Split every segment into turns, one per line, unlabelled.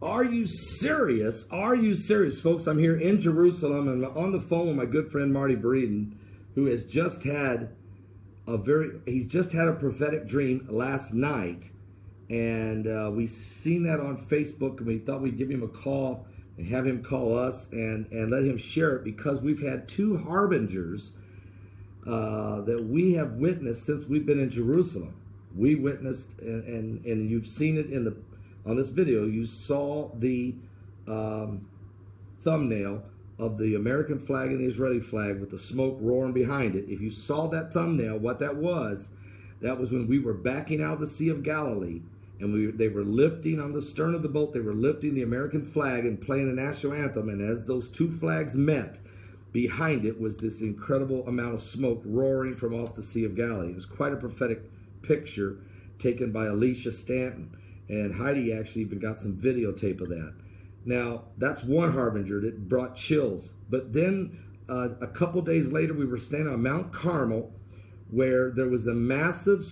Are you serious? Are you serious, folks? I'm here in Jerusalem and I'm on the phone with my good friend Marty Breeden, who has just had he's just had a prophetic dream last night, and we seen that on Facebook, and we thought we'd give him a call and have him call us and let him share it, because we've had two harbingers that we have witnessed since we've been in Jerusalem. We witnessed, and you've seen it on this video. You saw the thumbnail of the American flag and the Israeli flag with the smoke roaring behind it. If you saw that thumbnail, what that was when we were backing out of the Sea of Galilee, and they were lifting on the stern of the boat, they were lifting the American flag and playing the national anthem, and as those two flags met, behind it was this incredible amount of smoke roaring from off the Sea of Galilee. It was quite a prophetic picture taken by Alicia Stanton, and Heidi actually even got some videotape of that. Now, that's one harbinger that brought chills. But then a couple days later, we were standing on Mount Carmel, where there was a massive,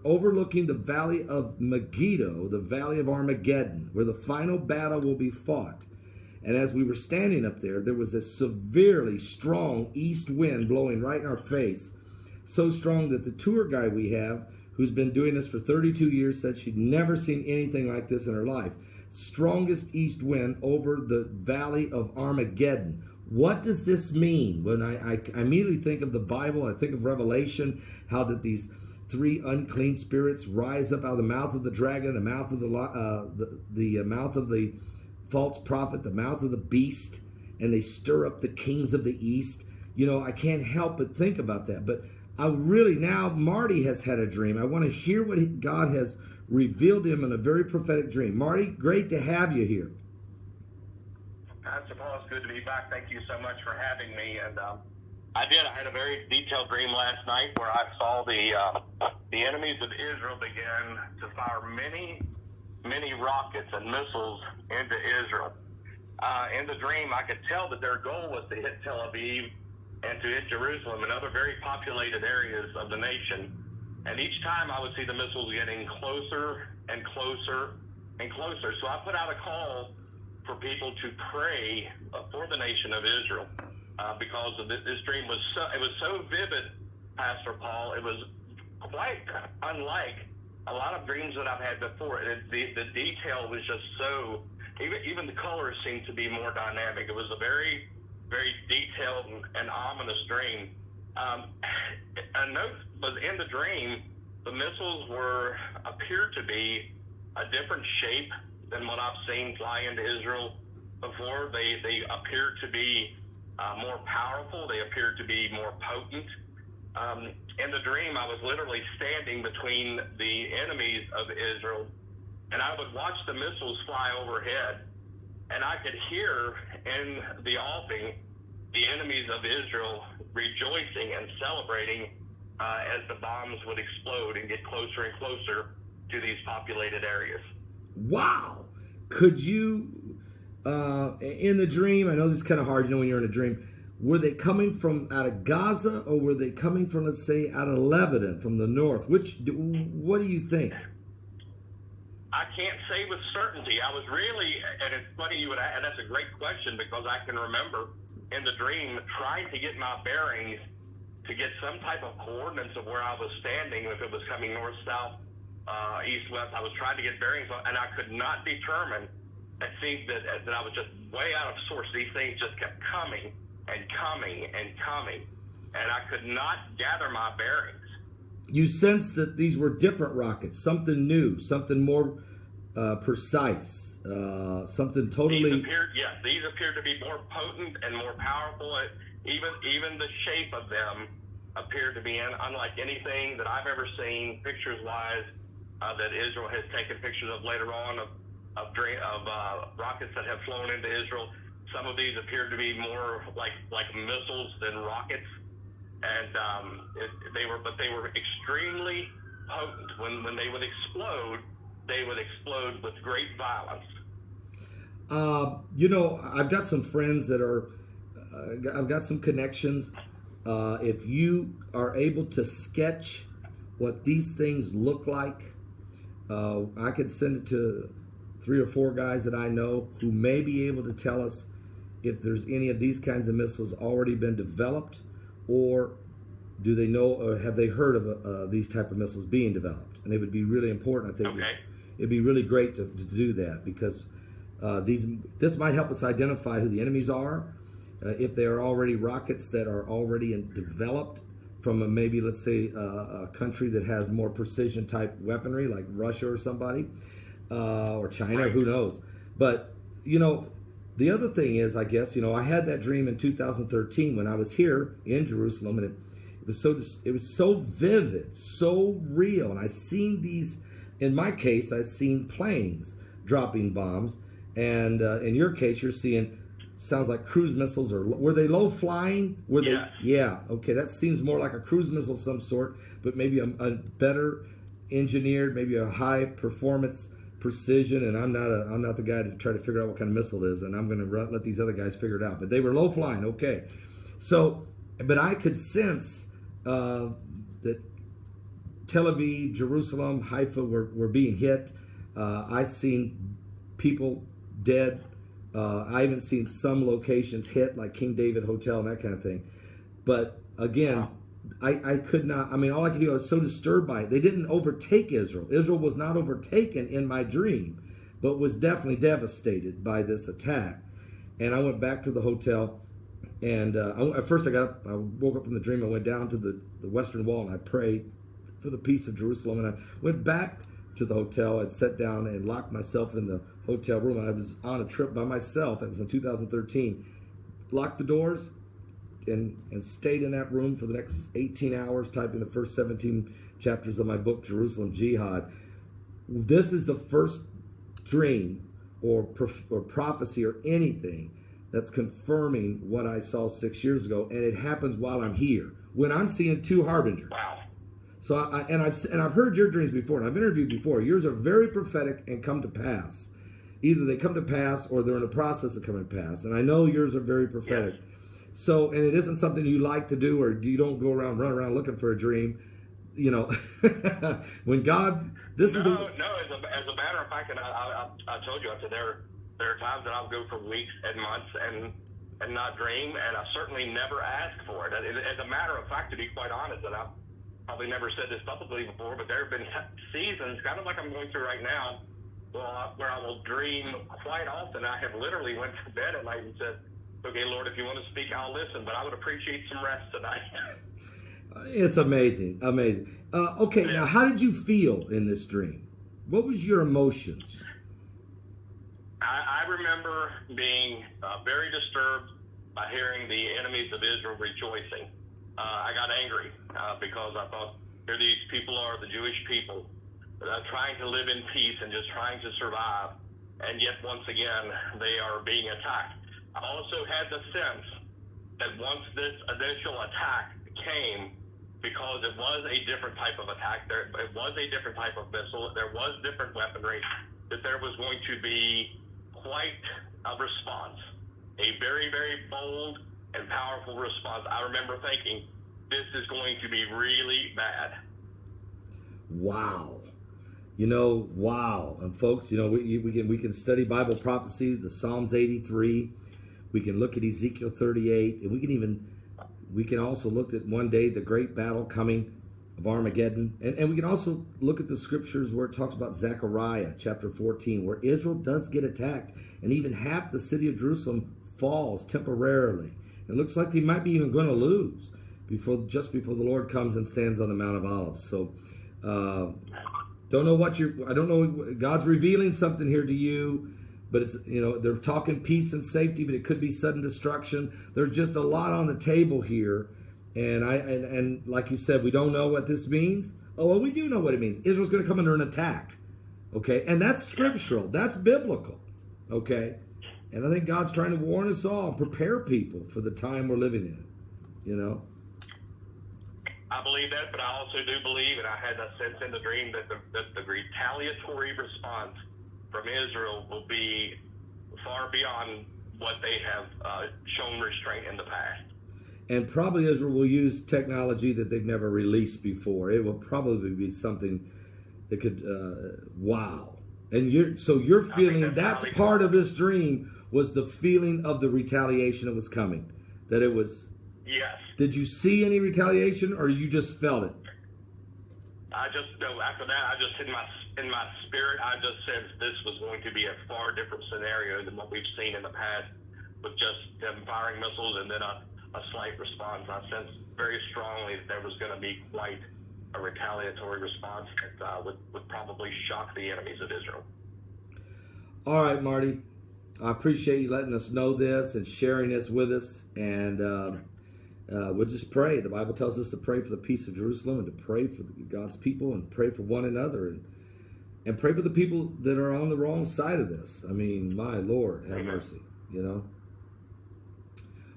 overlooking the valley of Megiddo, the valley of Armageddon, where the final battle will be fought. And as we were standing up there, there was a severely strong east wind blowing right in our face. So strong that the tour guide we have, who's been doing this for 32 years, said she'd never seen anything like this in her life. Strongest east wind over the valley of Armageddon. What does this mean? When I immediately think of the Bible, I think of Revelation, how that these three unclean spirits rise up out of the mouth of the dragon, the mouth of the mouth of the false prophet, the mouth of the beast, and they stir up the kings of the east. You know, I can't help but think about that. But I really, now Marty has had a dream. I want to hear what God has revealed to him in a very prophetic dream. Marty, great to have you here.
Pastor Paul, it's good to be back. Thank you so much for having me. And I had a very detailed dream last night where I saw the enemies of Israel begin to fire many rockets and missiles into Israel. In the dream, I could tell that their goal was to hit Tel Aviv and to hit Jerusalem and other very populated areas of the nation. And each time I would see the missiles getting closer and closer and closer. So I put out a call for people to pray for the nation of Israel, because of this dream was so vivid, Pastor Paul. It was quite unlike a lot of dreams that I've had before. The detail was just so, even the colors seemed to be more dynamic. It was a very, very detailed and ominous dream. A note was in the dream, the missiles appeared to be a different shape than what I've seen fly into Israel before. They appeared to be more powerful. They appeared to be more potent. In the dream, I was literally standing between the enemies of Israel, and I would watch the missiles fly overhead, and I could hear in the offing the enemies of Israel rejoicing and celebrating as the bombs would explode and get closer and closer to these populated areas.
Wow. Could you, in the dream, I know it's kind of hard, when you're in a dream, were they coming from out of Gaza, or were they coming from, let's say, out of Lebanon, from the north? What do you think?
I can't say with certainty. I was really, and it's funny you would ask, and that's a great question, because I can remember in the dream trying to get my bearings to get some type of coordinates of where I was standing, if it was coming north, south, east, west. I was trying to get bearings, and I could not determine. It seemed that I was just way out of source. These things just kept coming and coming and coming, and I could not gather my bearings.
You sensed that these were different rockets, something new, something more precise, something totally...
These appeared to be more potent and more powerful. Even the shape of them appeared to be unlike anything that I've ever seen, pictures-wise, that Israel has taken pictures of later on of rockets that have flown into Israel. Some of these appeared to be more like missiles than rockets, and they were extremely potent. When they would explode with great violence.
I've got some friends that are, I've got some connections. If you are able to sketch what these things look like, I could send it to 3 or 4 guys that I know who may be able to tell us if there's any of these kinds of missiles already been developed, or do they know, or have they heard of these type of missiles being developed? And it would be really important, I think.
Okay.
It'd be really great to do that, because this might help us identify who the enemies are, if they are already rockets that are already developed from maybe, let's say, a country that has more precision type weaponry, like Russia or somebody, or China,
Right.
who knows. But, the other thing is, I guess, I had that dream in 2013 when I was here in Jerusalem, and it was so vivid, so real, and I seen these. In my case, I've seen planes dropping bombs, and in your case, you're seeing, sounds like cruise missiles, or were they low flying? Were
Yes.
they? Yeah. Okay, that seems more like a cruise missile of some sort, but maybe a better engineered, maybe a high performance precision. And I'm not the guy to try to figure out what kind of missile it is, and I'm going to let these other guys figure it out. But they were low flying. Okay, so but I could sense that Tel Aviv, Jerusalem, Haifa were being hit. I've seen people dead. I even seen some locations hit, like King David Hotel and that kind of thing. But again, I could not, all I could do, I was so disturbed by it. They didn't overtake Israel. Israel was not overtaken in my dream, but was definitely devastated by this attack. And I went back to the hotel, and at first I woke up from the dream. I went down to the Western Wall, and I prayed for the peace of Jerusalem. And I went back to the hotel and sat down and locked myself in the hotel room. I was on a trip by myself. It was in 2013. Locked the doors and stayed in that room for the next 18 hours, typing the first 17 chapters of my book, Jerusalem Jihad. This is the first dream or prophecy or anything that's confirming what I saw 6 years ago, and it happens while I'm here, when I'm seeing 2 harbingers.
Wow.
So I've heard your dreams before, and I've interviewed before. Yours are very prophetic and come to pass. Either they come to pass or they're in the process of coming to pass. And I know yours are very prophetic.
Yes.
So, and it isn't something you like to do, or you don't run around looking for a dream. When God,
No, as a matter of fact, and I told you, I said there are times that I'll go for weeks and months and not dream, and I certainly never ask for it. As a matter of fact, to be quite honest, and I've probably never said this publicly before, but there have been seasons, kind of like I'm going through right now, where I will dream quite often. I have literally went to bed at night and said, okay, Lord, if you want to speak, I'll listen, but I would appreciate some rest tonight.
It's amazing. Okay, Now how did you feel in this dream? What was your emotions?
I remember being very disturbed by hearing the enemies of Israel rejoicing. I got angry because I thought, here these people are, the Jewish people, trying to live in peace and just trying to survive, and yet once again they are being attacked. I also had the sense that once this initial attack came, because it was a different type of attack, it was a different type of missile, there was different weaponry, that there was going to be quite a response, a very, very bold and powerful response. I remember thinking, this is going to be really bad.
Wow. Wow. And folks, we can study Bible prophecy, the Psalms 83. We can look at Ezekiel 38, and we can also look at one day the great battle coming of Armageddon. And we can also look at the scriptures where it talks about Zechariah chapter 14, where Israel does get attacked, and even half the city of Jerusalem falls temporarily. It looks like they might be even going to lose just before the Lord comes and stands on the Mount of Olives. So don't know God's revealing something here to you, but it's, they're talking peace and safety, but it could be sudden destruction. There's just a lot on the table here. And like you said, we don't know what this means. Oh, well, we do know what it means. Israel's going to come under an attack. Okay. And that's scriptural. That's biblical. Okay. And I think God's trying to warn us all, prepare people for the time we're living in,
I believe that, but I also do believe, and I had that sense in the dream, that the retaliatory response from Israel will be far beyond what they have shown restraint in the past.
And probably Israel will use technology that they've never released before. It will probably be something that could, wow. And you're feeling that's
probably
part of this dream was the feeling of the retaliation that was coming. That it was.
Yes.
Did you see any retaliation, or you just felt it?
After that, I just in my spirit, I just sensed this was going to be a far different scenario than what we've seen in the past, with just them firing missiles and then a slight response. I sensed very strongly that there was going to be quite a retaliatory response that would probably shock the enemies of Israel.
All right, Marty. I appreciate you letting us know this and sharing this with us. And we'll just pray. The Bible tells us to pray for the peace of Jerusalem and to pray for God's people and pray for one another and pray for the people that are on the wrong side of this. I mean, my Lord, have mercy, you know.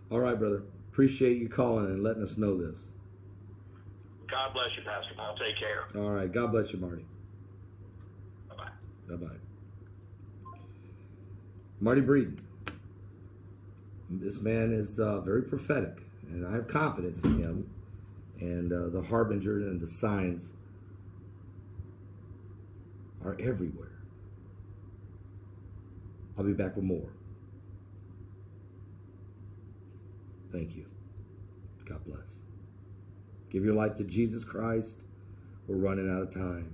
All right, brother. Appreciate you calling and letting us know this.
God bless you, Pastor Paul. Take care.
All right. God bless you, Marty.
Bye-bye.
Bye-bye. Marty Breeden. This man is very prophetic, and I have confidence in him. And the harbinger and the signs are everywhere. I'll be back with more. Thank you. God bless. Give your life to Jesus Christ. We're running out of time.